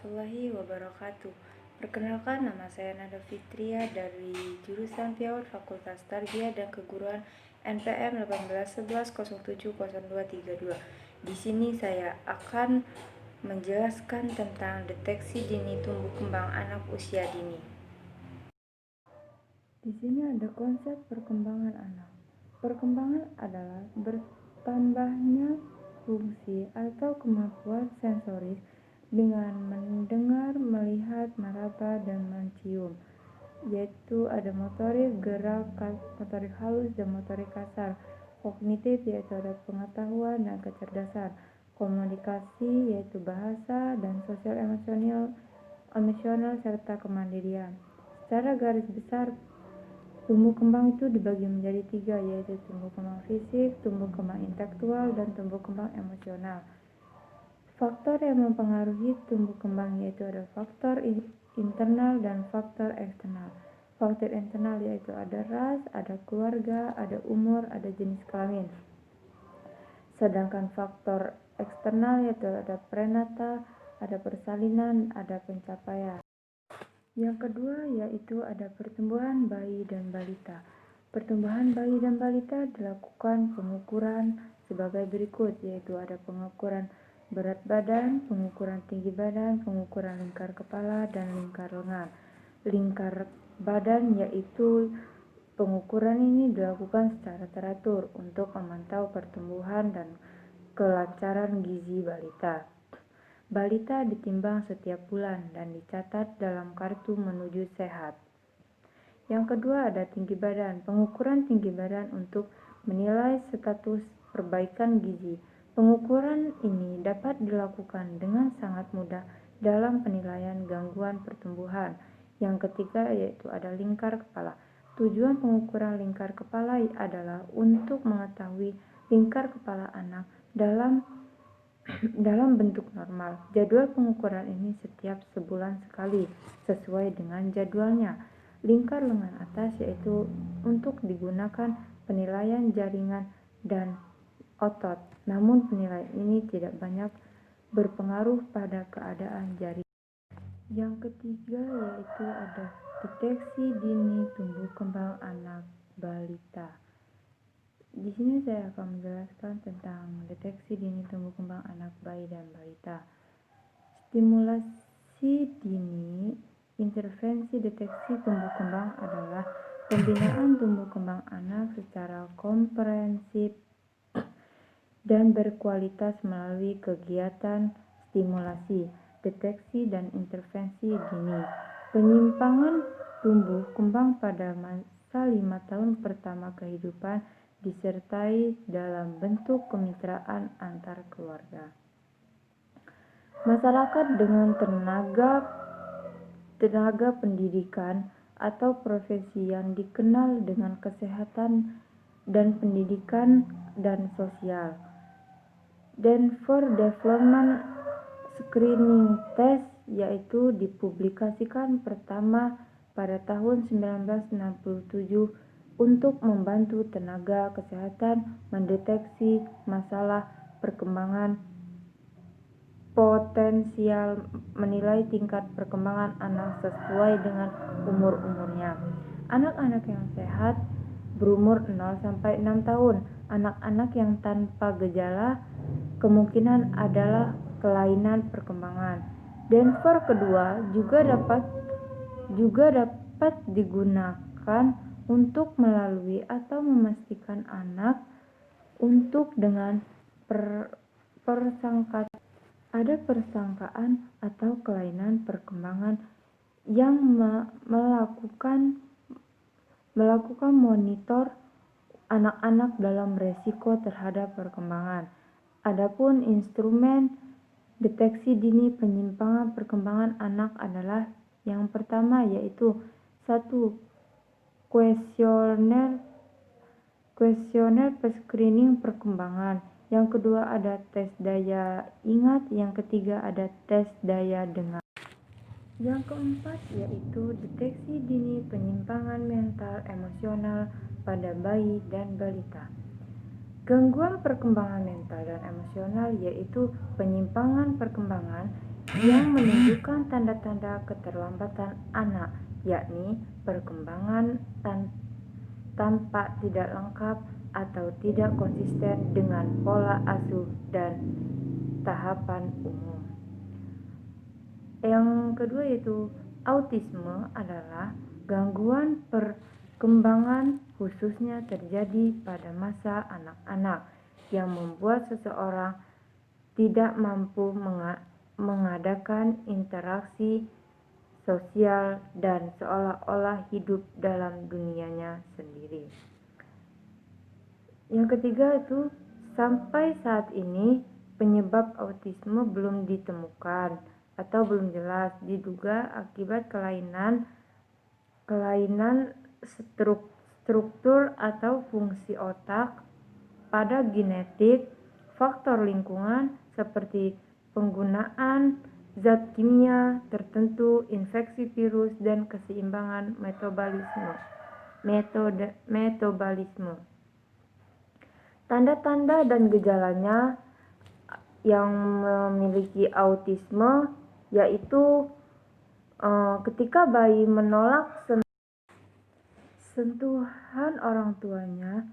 warahmatullahi wabarakatuh. Perkenalkan, nama saya Nada Fitria dari jurusan Piawat Fakultas Tarbiyah dan Keguruan NPM 1811070232. Di sini saya akan menjelaskan tentang deteksi dini tumbuh kembang anak usia dini. Di sini ada konsep perkembangan anak. Perkembangan adalah bertambahnya fungsi atau kemampuan sensoris dengan mendengar, melihat, meraba, dan mencium, yaitu ada motorik gerak, motorik halus, dan motorik kasar. Kognitif yaitu ada pengetahuan dan kecerdasan. Komunikasi yaitu bahasa dan sosial emosional serta kemandirian. Secara garis besar, tumbuh kembang itu dibagi menjadi 3, yaitu tumbuh kembang fisik, tumbuh kembang intelektual, dan tumbuh kembang emosional. Faktor yang mempengaruhi tumbuh kembang yaitu ada faktor internal dan faktor eksternal. Faktor internal yaitu ada ras, ada keluarga, ada umur, ada jenis kelamin. Sedangkan faktor eksternal yaitu ada prenata, ada persalinan, ada pencapaian. Yang kedua yaitu ada pertumbuhan bayi dan balita. Pertumbuhan bayi dan balita dilakukan pengukuran sebagai berikut, yaitu ada pengukuran berat badan, pengukuran tinggi badan, pengukuran lingkar kepala, dan lingkar lengan. Lingkar badan yaitu pengukuran ini dilakukan secara teratur untuk memantau pertumbuhan dan kelancaran gizi balita. Balita ditimbang setiap bulan dan dicatat dalam kartu menuju sehat. Yang kedua ada tinggi badan. Pengukuran tinggi badan untuk menilai status perbaikan gizi. Pengukuran ini dapat dilakukan dengan sangat mudah dalam penilaian gangguan pertumbuhan. Yang ketiga yaitu ada lingkar kepala. Tujuan pengukuran lingkar kepala adalah untuk mengetahui lingkar kepala anak dalam bentuk normal. Jadwal pengukuran ini setiap sebulan sekali sesuai dengan jadwalnya. Lingkar lengan atas yaitu untuk digunakan penilaian jaringan dan otot. Namun penilaian ini tidak banyak berpengaruh pada keadaan jaringan. Yang ketiga yaitu ada deteksi dini tumbuh kembang anak balita. Di sini saya akan menjelaskan tentang deteksi dini tumbuh kembang anak bayi dan balita. Stimulasi dini intervensi deteksi tumbuh kembang adalah pembinaan tumbuh kembang anak secara komprehensif dan berkualitas melalui kegiatan stimulasi, deteksi, dan intervensi dini. Penyimpangan tumbuh kembang pada masa 5 tahun pertama kehidupan disertai dalam bentuk kemitraan antar keluarga. Masyarakat dengan tenaga pendidikan atau profesi yang dikenal dengan kesehatan dan pendidikan dan sosial. Denver Development Screening Test yaitu dipublikasikan pertama pada tahun 1967 untuk membantu tenaga kesehatan mendeteksi masalah perkembangan potensial, menilai tingkat perkembangan anak sesuai dengan umurnya. Anak-anak yang sehat berumur 0-6 tahun. Anak-anak yang tanpa gejala kemungkinan adalah kelainan perkembangan. Denver kedua juga dapat digunakan untuk melalui atau memastikan anak untuk dengan ada persangkaan atau kelainan perkembangan yang melakukan monitor anak-anak dalam resiko terhadap perkembangan. Adapun instrumen deteksi dini penyimpangan perkembangan anak adalah yang pertama yaitu 1. Kuesioner screening perkembangan. Yang kedua ada tes daya ingat, yang ketiga ada tes daya dengar. Yang keempat yaitu deteksi dini penyimpangan mental emosional pada bayi dan balita. Gangguan perkembangan mental dan emosional yaitu penyimpangan perkembangan yang menunjukkan tanda-tanda keterlambatan anak, yakni perkembangan tampak tidak lengkap atau tidak konsisten dengan pola asuh dan tahapan umum. Yang kedua yaitu autisme adalah gangguan perkembangan khususnya terjadi pada masa anak-anak yang membuat seseorang tidak mampu mengadakan interaksi sosial dan seolah-olah hidup dalam dunianya sendiri. Yang ketiga itu, sampai saat ini penyebab autisme belum ditemukan atau belum jelas, diduga akibat kelainan struktur atau fungsi otak pada genetik, faktor lingkungan seperti penggunaan zat kimia tertentu, infeksi virus, dan keseimbangan metabolisme. Tanda-tanda dan gejalanya yang memiliki autisme yaitu ketika bayi menolak sentuhan orang tuanya,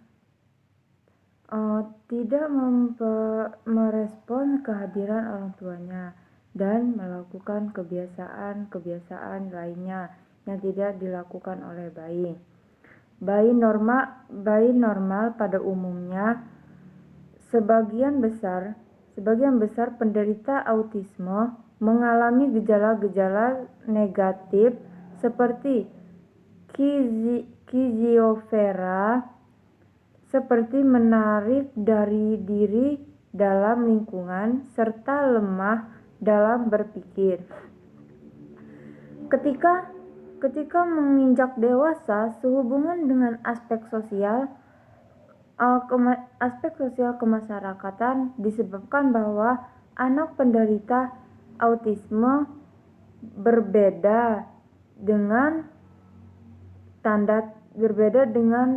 tidak merespon kehadiran orang tuanya, dan melakukan kebiasaan-kebiasaan lainnya yang tidak dilakukan oleh bayi. Bayi normal pada umumnya, sebagian besar penderita autisme mengalami gejala-gejala negatif seperti schizofrenia, seperti menarik dari diri dalam lingkungan, serta lemah dalam berpikir. Ketika menginjak dewasa, sehubungan dengan aspek sosial kemasyarakatan disebabkan bahwa anak penderita autisme berbeda dengan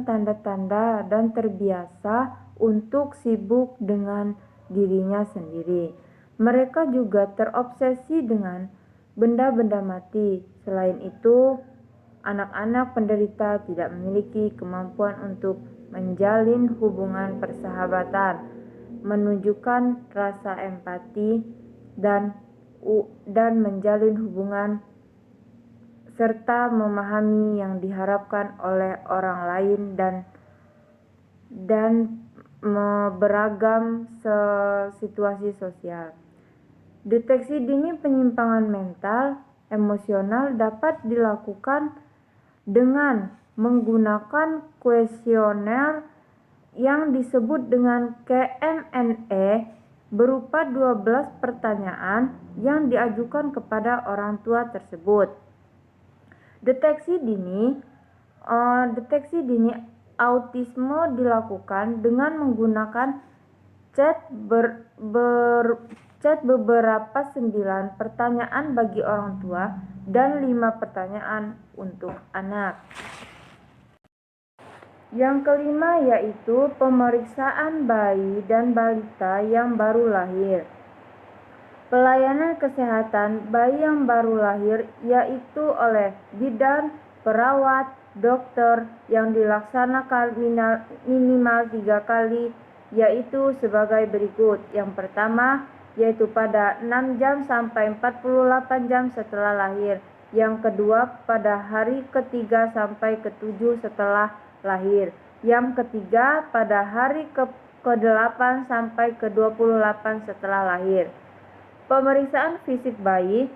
tanda-tanda dan terbiasa untuk sibuk dengan dirinya sendiri. Mereka juga terobsesi dengan benda-benda mati. Selain itu, anak-anak penderita tidak memiliki kemampuan untuk menjalin hubungan persahabatan, menunjukkan rasa empati, dan menjalin hubungan serta memahami yang diharapkan oleh orang lain dan beragam situasi sosial. Deteksi dini penyimpangan mental emosional dapat dilakukan dengan menggunakan kuesioner yang disebut dengan KMNE berupa 12 pertanyaan yang diajukan kepada orang tua tersebut. Deteksi dini autisme dilakukan dengan menggunakan chat beberapa 9 pertanyaan bagi orang tua dan 5 pertanyaan untuk anak. Yang kelima yaitu pemeriksaan bayi dan balita yang baru lahir. Pelayanan kesehatan bayi yang baru lahir yaitu oleh bidan, perawat, dokter yang dilaksanakan minimal 3 kali, yaitu sebagai berikut. Yang pertama yaitu pada 6 jam sampai 48 jam setelah lahir. Yang kedua pada hari ke-3 sampai ke-7 setelah lahir. Yang ketiga pada hari ke-8 sampai ke-28 setelah lahir. Pemeriksaan fisik bayi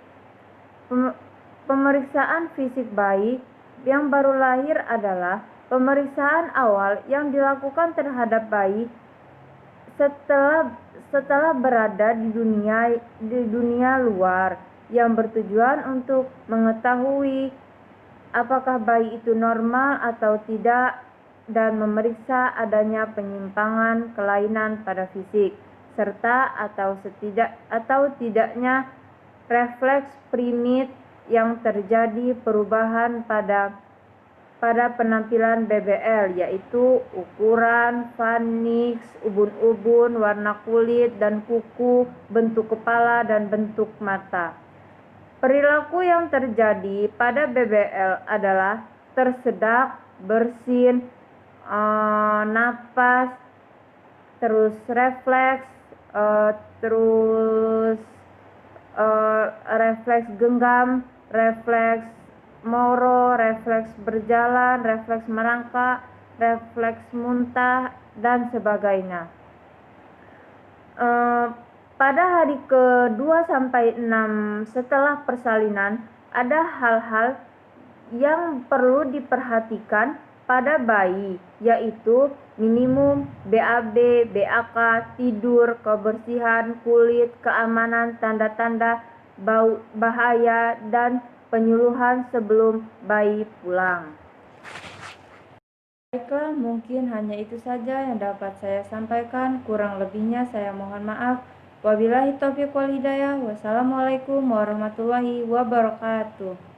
yang baru lahir adalah pemeriksaan awal yang dilakukan terhadap bayi setelah berada di dunia luar, yang bertujuan untuk mengetahui apakah bayi itu normal atau tidak dan memeriksa adanya penyimpangan kelainan pada fisik serta atau tidaknya refleks primit yang terjadi perubahan pada pada penampilan BBL, yaitu ukuran, vanish, ubun-ubun, warna kulit dan kuku, bentuk kepala, dan bentuk mata. Perilaku yang terjadi pada BBL adalah tersedak, bersin, napas, terus refleks, terus refleks genggam, refleks moro, refleks berjalan, refleks merangkak, refleks muntah, dan sebagainya. Pada hari ke-2 sampai 6 setelah persalinan, ada hal-hal yang perlu diperhatikan pada bayi, yaitu minimum BAB, BAK, tidur, kebersihan kulit, keamanan, tanda-tanda bahaya, dan penyuluhan sebelum bayi pulang. Baiklah, mungkin hanya itu saja yang dapat saya sampaikan. Kurang lebihnya saya mohon maaf. Wabillahi taufiq wal hidayah. Wassalamualaikum warahmatullahi wabarakatuh.